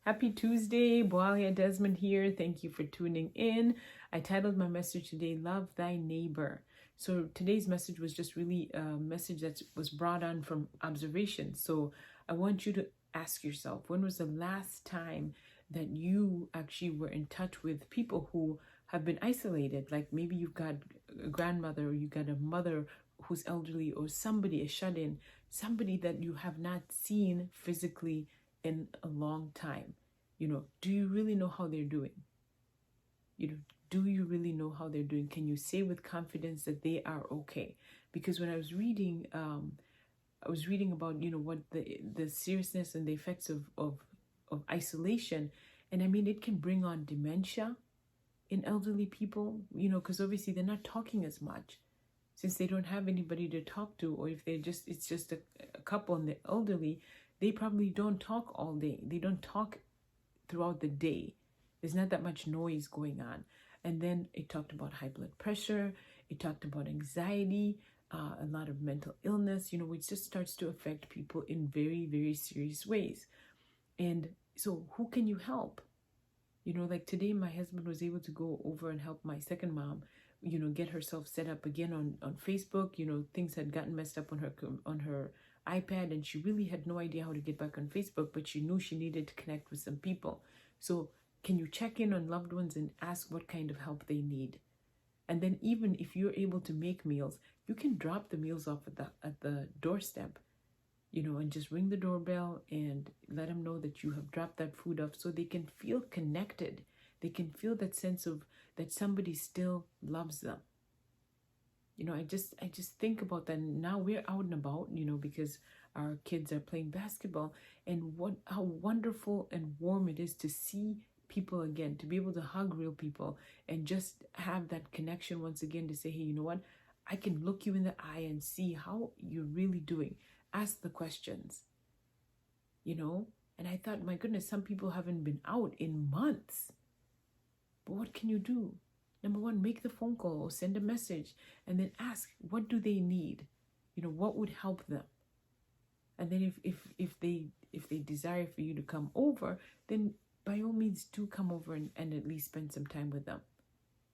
Happy Tuesday, Boalia Desmond here. Thank you for tuning in. I titled my message today, Love Thy Neighbor. So today's message was just really a message that was brought on from observation. So I want you to ask yourself, when was the last time that you actually were in touch with people who have been isolated? Like maybe you've got a grandmother or you got a mother who's elderly or somebody is shut in, somebody that you have not seen physically in a long time. Do you really know how they're doing? Do you really know how they're doing? Can you say with confidence that they are okay? Because when I was reading about what the seriousness and the effects of isolation, and I mean it can bring on dementia in elderly people. Because obviously they're not talking as much since they don't have anybody to talk to, or if it's just a couple and they're elderly, they probably don't talk all day. They don't talk throughout the day. There's not that much noise going on. And then it talked about high blood pressure. It talked about anxiety, a lot of mental illness, which just starts to affect people in very, very serious ways. And so who can you help? Like today, my husband was able to go over and help my second mom, get herself set up again on Facebook. Things had gotten messed up on her iPad, and she really had no idea how to get back on Facebook, but she knew she needed to connect with some people. So can you check in on loved ones and ask what kind of help they need? And then even if you're able to make meals, you can drop the meals off at the doorstep, and just ring the doorbell and let them know that you have dropped that food off, so they can feel connected. They can feel that sense of that somebody still loves them. I just think about that. Now we're out and about, because our kids are playing basketball, and how wonderful and warm it is to see people again, to be able to hug real people and just have that connection once again, to say, hey, you know what? I can look you in the eye and see how you're really doing. Ask the questions, and I thought, my goodness, some people haven't been out in months. But what can you do? Number one, make the phone call or send a message, and then ask, what do they need? What would help them? And then if they desire for you to come over, then by all means do come over and at least spend some time with them.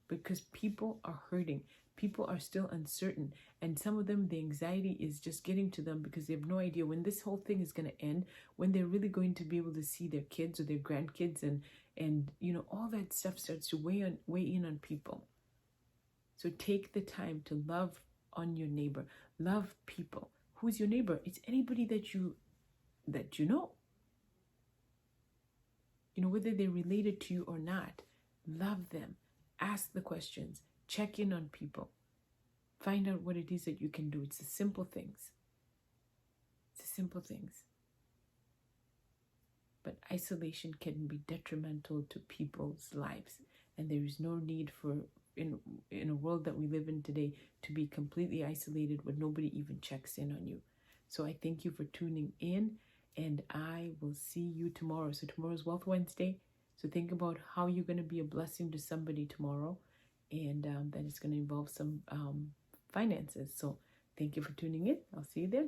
Because people are hurting. People are still uncertain. And some of them, the anxiety is just getting to them because they have no idea when this whole thing is going to end, when they're really going to be able to see their kids or their grandkids, and all that stuff starts to weigh in on people. So take the time to love on your neighbor. Love people. Who's your neighbor? It's anybody that you know. Whether they're related to you or not. Love them. Ask the questions. Check in on people. Find out what it is that you can do. It's the simple things. But isolation can be detrimental to people's lives. And there is no need for, in a world that we live in today, to be completely isolated where nobody even checks in on you. So I thank you for tuning in, and I will see you tomorrow. So tomorrow's Wealth Wednesday. So think about how you're going to be a blessing to somebody tomorrow, and that is going to involve some finances. So thank you for tuning in. I'll see you there.